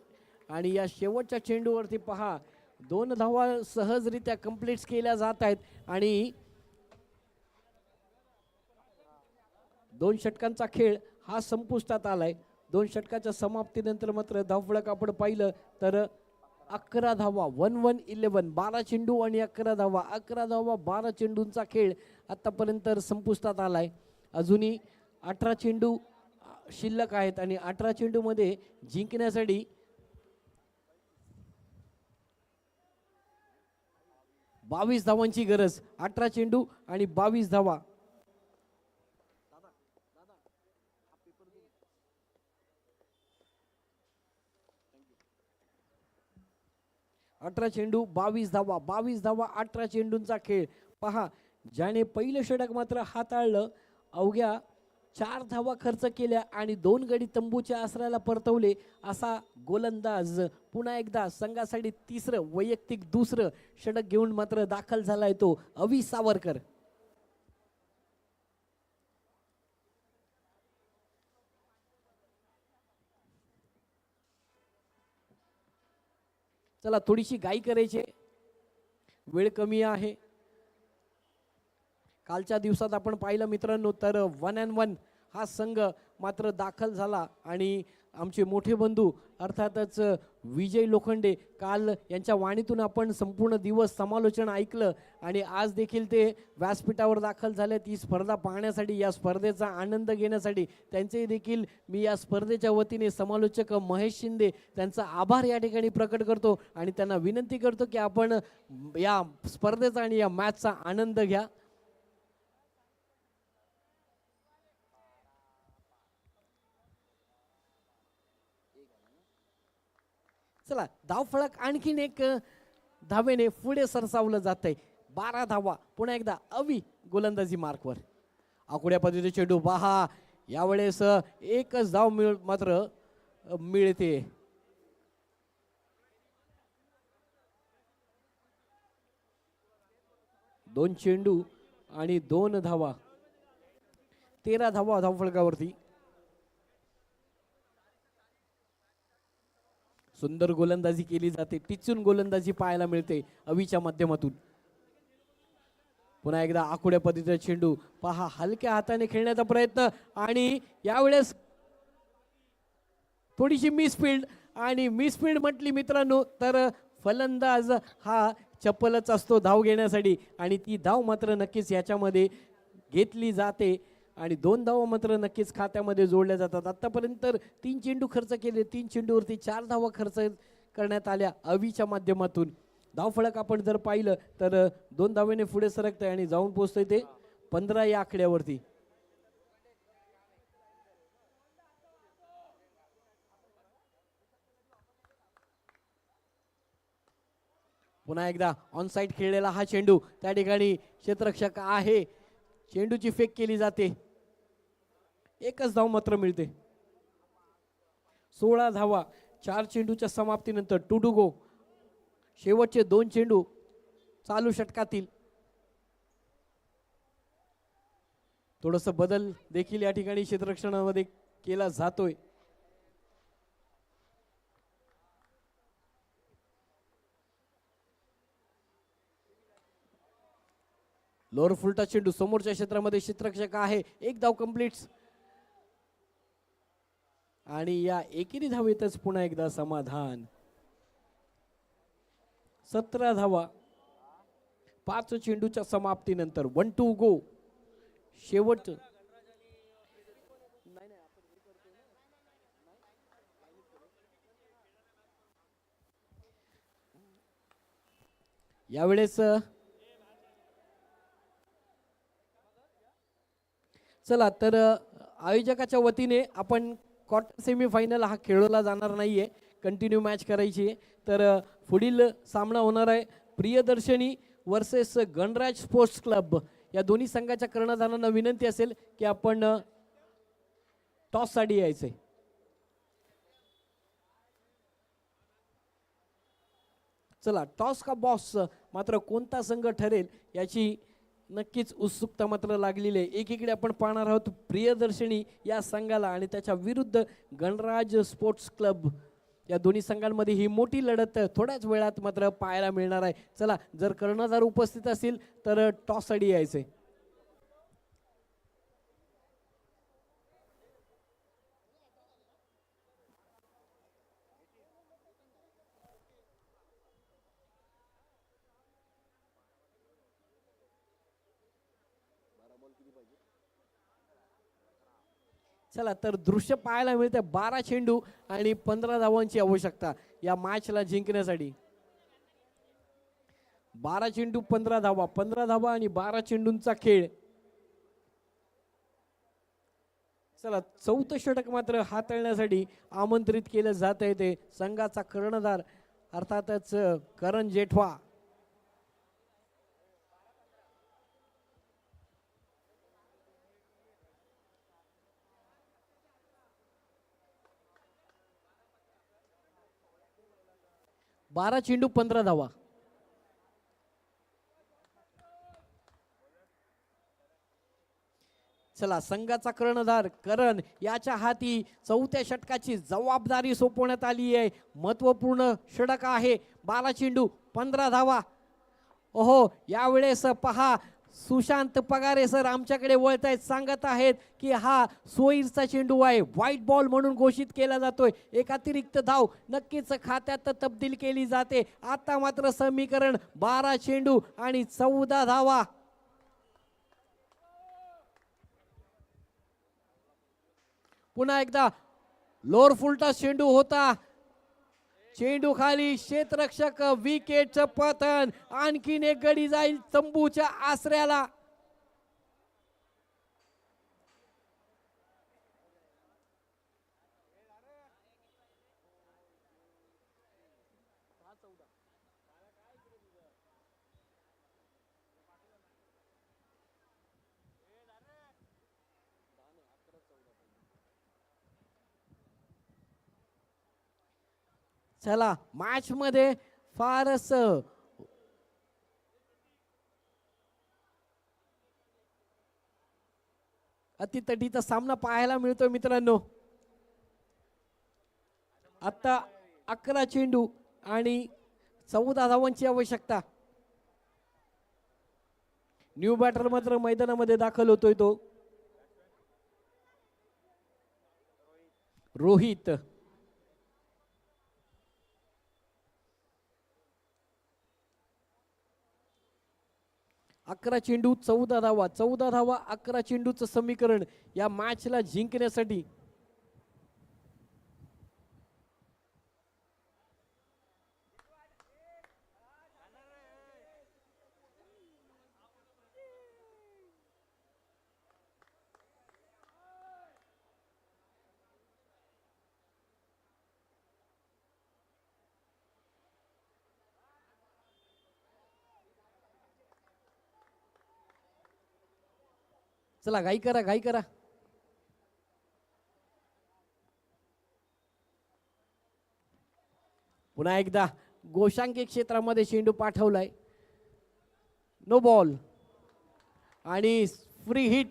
आणि या शेवटच्या चेंडूवरती पहा 2 धावा सहजरित्या कंप्लीट केल्या जात आहेत आणि 2 षटकांचा खेळ हा संपुष्टात आलाय. 2 षटकाच्या समाप्तीनंतर मात्र धावफलक आपण पाहिलं तर 11 धावा. 1-1-11. 12 चेंडू आणि 11 धावा. 11 धावा 12 चेंडूंचा खेळ आतापर्यंत संपुष्टात आलाय. अजूनही 18 चेंडू शिल्लक आहेत आणि 18 चेंडू मध्ये जिंकण्यासाठी 22 धावांची गरज. 18 चेंडू आणि 22 धावा. 18 चेंडू 22 धावा. 22 धावा 18 चेंडूंचा खेळ. पहा, ज्याने पहिलं षटक मात्र हाताळलं, अवघ्या 4 धावा खर्च केल्या आणि 2 गडी तंबूच्या आसऱ्याला परतवले असा गोलंदाज पुन्हा एकदा संघासाठी तिसरं वैयक्तिक दुसरं षटक घेऊन मात्र दाखल झालाय तो अवी सावरकर. चला थोडीशी घाई करायची, वेळ कमी आहे. कालच्या दिवसात आपण पाहिलं मित्रांनो तर 1-1 हा संघ मात्र दाखल झाला आणि आमचे मोठे बंधू अर्थातच विजय लोखंडे काल यांच्या वाणीतून आपण संपूर्ण दिवस समालोचन ऐकलं आणि आज देखील ते व्यासपीठावर दाखल झाले ती स्पर्धा पाहण्यासाठी, या स्पर्धेचा आनंद घेण्यासाठी. त्यांचे देखील मी या स्पर्धेच्या वतीने समालोचक महेश शिंदे त्यांचा आभार या ठिकाणी प्रकट करतो आणि त्यांना विनंती करतो की आपण या स्पर्धेचा आणि या मॅचचा आनंद घ्या. चला धावफलक आणखीन एक धावेने पुढे सरसावलं जात आहे. 12 धावा. पुन्हा एकदा अवी गोलंदाजी मार्कवर. आकुड्या पद्धतीचे चेंडू पहा, यावेळेस एकच धाव मात्र मिळते. दोन चेंडू आणि 2 धावा. 13 धावा धावफलकावरती. सुंदर गोलंदाजी केली जाते, टिचून गोलंदाजी पाहायला मिळते अवीच्या माध्यमातून. पुन्हा एकदा आकुड्या पद्धतीचा चेंडू पहा, हलक्या हाताने खेळण्याचा प्रयत्न आणि यावेळेस थोडीशी मिसफिल्ड. आणि मिसफिल्ड म्हटली मित्रांनो तर फलंदाज हा चप्पलच असतो धाव घेण्यासाठी आणि ती धाव मात्र नक्कीच याच्यामध्ये घेतली जाते आणि 2 धावा मात्र नक्कीच खात्यामध्ये जोडल्या जातात. आतापर्यंत 3 चेंडू खर्च केले, 3 चेंडूवरती 4 धावा खर्च करण्यात आल्या अवीच्या माध्यमातून. धावफलक आपण जर पाहिलं तर 2 धावेने पुढे सरकतंय आणि जाऊन पोहोचतंय ते 15 या आकड्यावरती. पुन्हा एकदा ऑन साइड खेळलेला हा चेंडू, त्या ठिकाणी क्षेत्ररक्षक आहे, चेंडूची फेक केली जाते, एकच धाव मात्र मिळते. 16 धावा 4 चेंडूच्या समाप्तीनंतर. Two to go. शेवटचे 2 चेंडू चालू षटकातील. थोडस बदल देखील या ठिकाणी क्षेत्ररक्षणामध्ये केला जातोय. लोअर फुलटा चेंडू समोरच्या क्षेत्रामध्ये क्षेत्ररक्षक आहे, एक धाव कंप्लीट आणि या एकेरी धावेतच पुन्हा एकदा समाधान. 17 धावा 5 चेंडूच्या समाप्तीनंतर. 1-2 गो. शेवट यावेळेस चला तर आयोजकाच्या वतीने आपण क्वार्टर सेमीफायनल हा खेळवला जाणार नाहीये, कंटिन्यू मॅच करायची आहे. तर पुढील सामना होणार आहे प्रियदर्शनी वर्सेस गणराज स्पोर्ट्स क्लब. या दोन्ही संघाच्या कर्णधारांना विनंती असेल की आपण टॉस साठी यायचंय. चला टॉस का बॉस मात्र कोणता संघ ठरेल याची नक्कीच उत्सुकता मात्र लागलेली आहे. एकीकडे आपण पाहणार आहोत प्रियदर्शनी या संघाला आणि त्याच्या विरुद्ध गणराज स्पोर्ट्स क्लब. या दोन्ही संघांमध्ये ही मोठी लढत थोड्याच वेळात मात्र पाहायला मिळणार आहे. चला जर कर्णधार उपस्थित असतील तर टॉस साठी यायचंय. चला तर दृश्य पाहायला मिळते 12 चेंडू आणि 15 धावांची आवश्यकता या मॅचला जिंकण्यासाठी. 12 चेंडू 15 धावा, 15 धावा आणि 12 चेंडूंचा खेळ. चला चौथं षटक मात्र हाताळण्यासाठी आमंत्रित केलं जात आहे ते संघाचा कर्णधार अर्थातच करण जेठवा. बारा चेंडू 15 धावा. चला संघाचा कर्णधार करण याच्या हाती चौथ्या षटकाची जबाबदारी सोपवण्यात आली आहे. महत्वपूर्ण षटक आहे. 12 चेंडू 15 धावा. ओहो यावेळेस पहा सुशांत पगारे सर आमच्याकडे वळत आहेत, सांगत आहेत की हा सोयीचा चेंडू आहे, व्हाईट बॉल म्हणून घोषित केला जातोय. एक अतिरिक्त धाव नक्कीच खात्यात तब्दील केली जाते. आता मात्र समीकरण 12 चेंडू आणि 14 धावा. पुन्हा एकदा लोअर फुलटा चेंडू होता. चेंडू खाली, क्षेत्ररक्षक विकेटचं पतन. आणखीन एक गडी जाईल तंबूच्या आसऱ्याला. चला मॅच मध्ये फारच अतितटीचा सामना पाहायला मिळतोय मित्रांनो. आता 11 चेंडू आणि 14 धावांची आवश्यकता. न्यू बॅटर मात्र मैदानामध्ये दाखल होतोय तो रोहित. अकरा चेंडू 14 धावा, 14 धावा 11 चेंडूचं समीकरण या मॅचला जिंकण्यासाठी. चला घाई करा, घाई करा. पुन्हा एकदा गोशांकी क्षेत्रामध्ये चेंडू पाठवलाय. नो बॉल आणि फ्री हिट.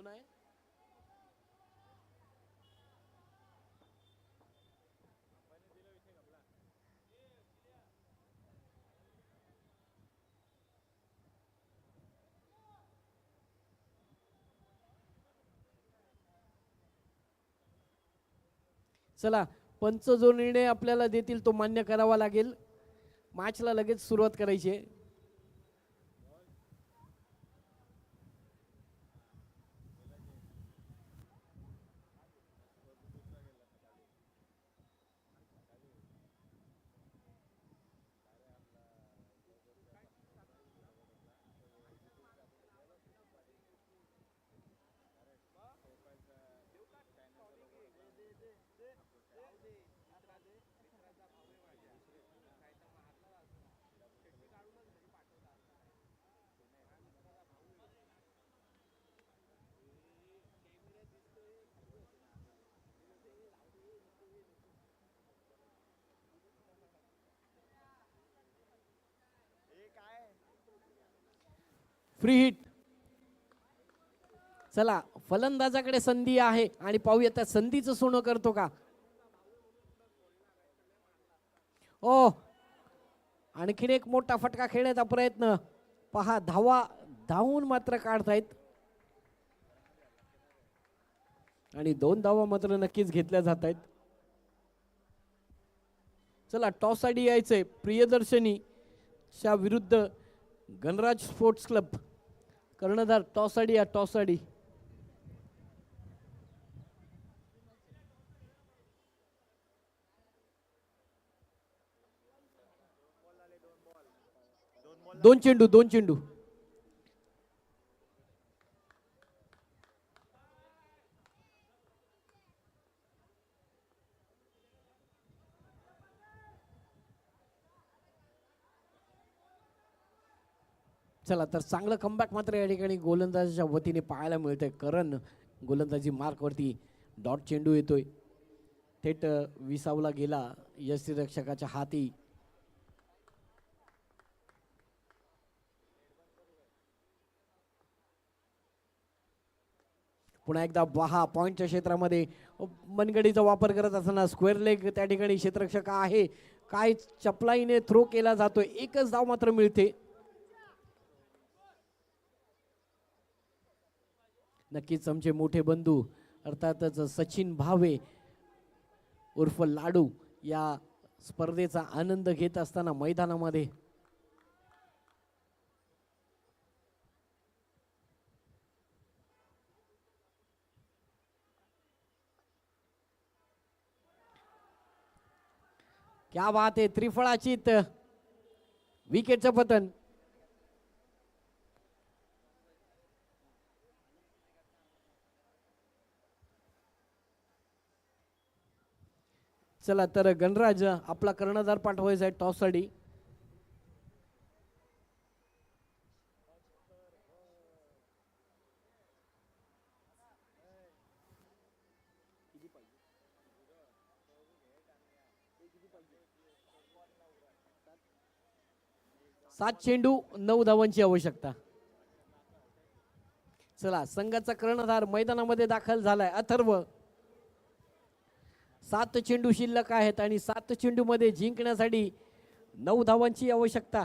आहे चला पंच जो निर्णय आपल्याला देतील तो मान्य करावा लागेल. मॅचला लगेच सुरुवात करायची आहे. Free hit. चला फलंदाजाकडे संधी आहे आणि पाहूया त्या संधीचं सोनं करतो का. ओ, आणखीन एक मोठा फटका खेळण्याचा प्रयत्न. पहा धावा धावून मात्र काढतायत आणि 2 धावा मात्र नक्कीच घेतल्या जात आहेत. चला टॉस साठी यायचंय प्रियदर्शनी च्या विरुद्ध गणराज स्पोर्ट्स क्लब. कर्णधार टॉस साठी या टॉस साठी. दोन चेंडू. चला तर चांगलं कमबॅक मात्र या ठिकाणी गोलंदाजाच्या वतीने पाहायला मिळतंय. करण गोलंदाजी मार्कवरती डॉट चेंडू येतोय थेट विसावला गेला यष्टीरक्षकाच्या हाती. पुन्हा एकदा बहा पॉइंटच्या क्षेत्रामध्ये मनगडीचा वापर करत असताना स्क्वेअर लेग त्या ठिकाणी क्षेत्ररक्षक आहे. काय चपलाईने थ्रो केला जातोय. एकच धाव मात्र मिळते. नक्कीच आमचे मोठे बंधू अर्थातच सचिन भावे उर्फ लाडू या स्पर्धेचा आनंद घेत असताना मैदानामध्ये क्या बात आहे. त्रिफळाचीत विकेटचं पतन. चला तर गणराज आपला कर्णधार पाठवायचा आहे टॉस साठी. सात चेंडू 9 धावांची आवश्यकता. चला संघाचा कर्णधार मैदानामध्ये दाखल झालाय. अथर्व. 7 चेंडू शिल्लक आहेत आणि 7 चेंडू मध्ये जिंकण्यासाठी 9 धावांची आवश्यकता.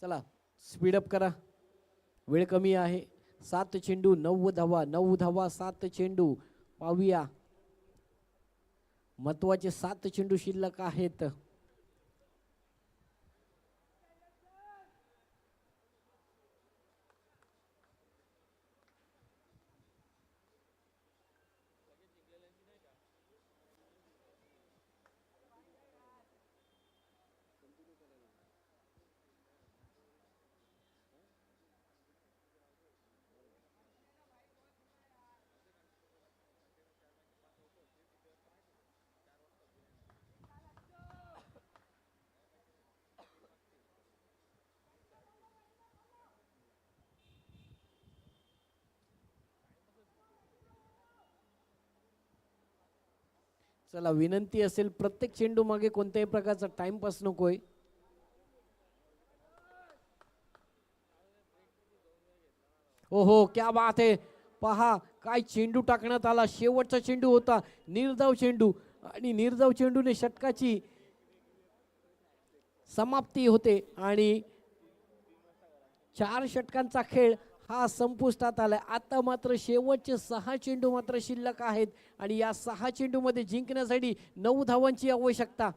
चला स्पीडअप करा. वेळ कमी आहे. 7 चेंडू 9 धावा. 9 धावा 7 चेंडू. पाहूया महत्वाचे 7 चेंडू शिल्लक आहेत. चला विनंती असेल प्रत्येक चेंडू मागे कोणत्याही प्रकारचा टाइमपास नकोय. ओहो क्या बात आहे. पहा काय चेंडू टाकण्यात आला. शेवटचा चेंडू होता. निर्धाव चेंडू आणि निर्धाव चेंडूने षटकाची समाप्ती होते आणि 4 षटकांचा खेळ हा संपुष्टात आलाय. आता मात्र शेवटचे 6 चेंडू मात्र शिल्लक आहेत आणि या 6 चेंडू मध्ये जिंकण्यासाठी 9 धावांची आवश्यकता.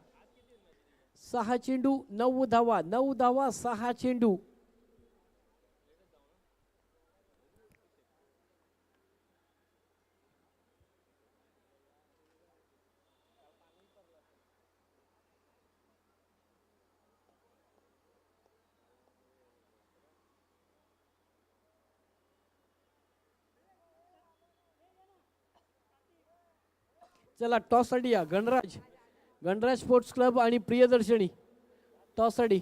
6 चेंडू 9 धावा. 9 धावा 6 चेंडू. चला टॉस साठी या. गणराज स्पोर्ट्स क्लब आणि प्रियदर्शनी टॉस साठी.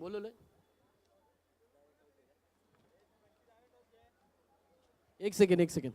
बोलवलंय. एक सेकंड एक सेकंड.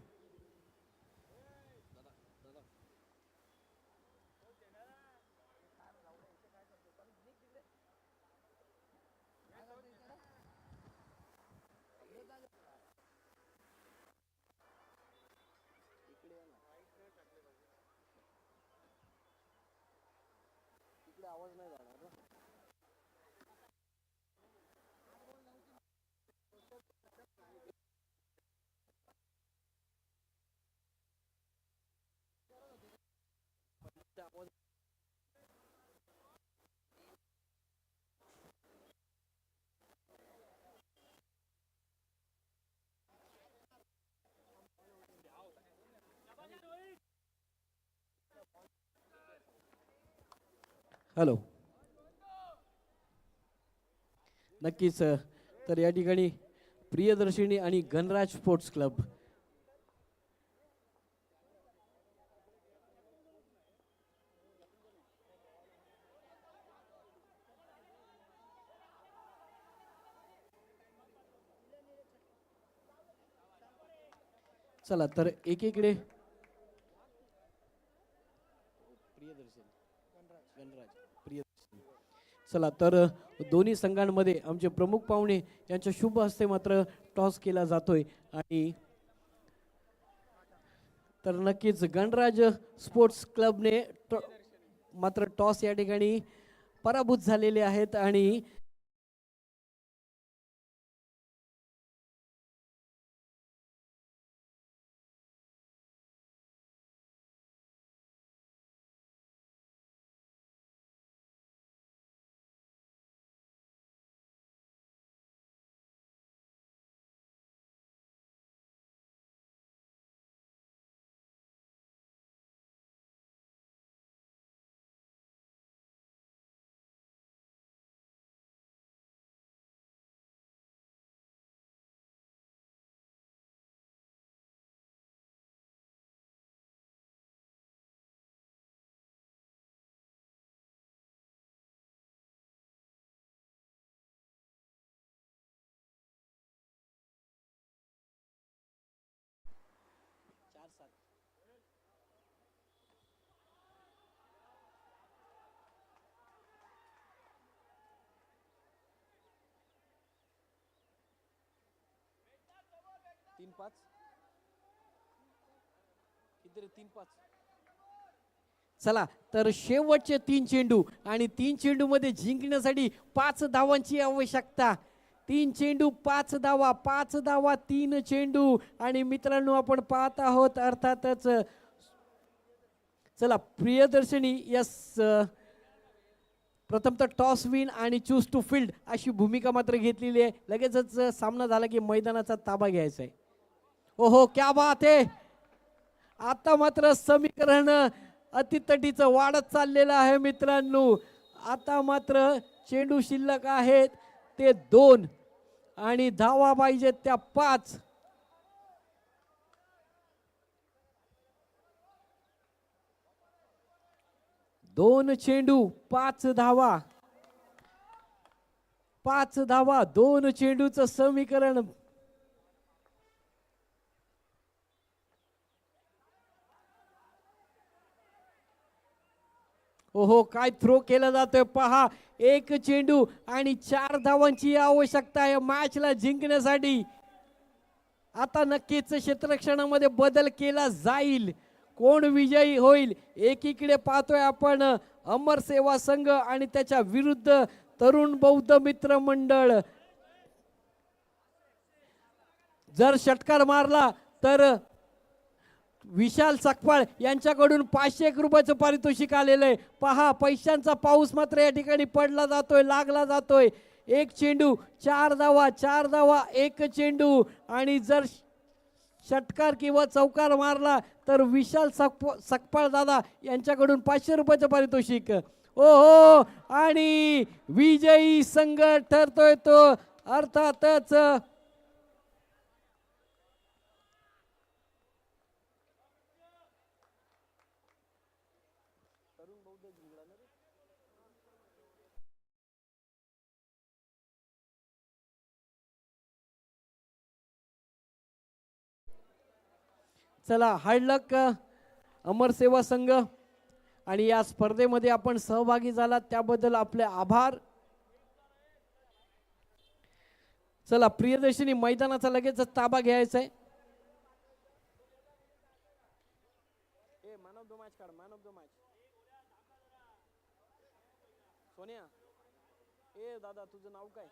हॅलो. नक्कीच तर या ठिकाणी प्रियदर्शिनी आणि गणराज स्पोर्ट्स क्लब चला तर एकीकडे चला तर दोन्ही संघांमध्ये आमचे प्रमुख पाहुणे यांच्या शुभ हस्ते मात्र टॉस केला जातोय आणि तर नक्कीच गणराज स्पोर्ट्स क्लबने मात्र टॉस या ठिकाणी पराभूत झालेले आहेत आणि तीन पाच चला तर शेवटचे 3 चेंडू आणि 3 चेंडू मध्ये जिंकण्यासाठी 5 धावांची आवश्यकता. 3 चेंडू 5 धावा, 5 धावा 3 चेंडू आणि मित्रांनो आपण पाहत आहोत अर्थातच चला प्रियदर्शनी यस प्रथम तर टॉस विन आणि चूज टू फील्ड अशी भूमिका मात्र घेतलेली आहे. लगेचच सामना झाला की मैदानाचा ताबा घ्यायचा आहे. ओहो क्या बात आहे. आता मात्र समीकरण अतितटीचं वाढत चाललेलं आहे मित्रांनो. आता मात्र चेंडू शिल्लक आहेत ते 2 आणि धावा पाहिजेत त्या 5. दोन चेंडू 5 धावा, 5 धावा 2 चेंडूचं समीकरण. ओहो काय थ्रो केला जातोय पहा. 1 चेंडू आणि 4 धावांची आवश्यकता आहे मॅचला जिंकण्यासाठी. आता नक्कीच क्षेत्ररक्षणामध्ये बदल केला जाईल. कोण विजयी होईल एकीकडे पाहतोय आपण अमर सेवा संघ आणि त्याच्या विरुद्ध तरुण बौद्ध मित्र मंडळ. जर षटकार मारला तर विशाल सकपाळ यांच्याकडून 501 रुपयाचं पारितोषिक आलेलं आहे. पहा पैशांचा पाऊस मात्र या ठिकाणी पडला जातोय, लागला जातोय. 1 चेंडू 4 धावा, 4 धावा 1 चेंडू आणि जर षटकार किंवा चौकार मारला तर विशाल सकपाळ दादा यांच्याकडून 500 रुपयाचं पारितोषिक. ओहो आणि विजयी संघ ठरतोय तो अर्थातच चला हार्ड लक अमर सेवा संघ, आणि या स्पर्धेमध्ये आपण सहभागी झालात त्याबद्दल आपले आभार. चला प्रियदर्शनी मैदानाचा लगेच ताबा घ्यायचा आहे. मॅन ऑफ द मॅच काढ, man of the match. Sonia, ए दादा तुझं नाव काय?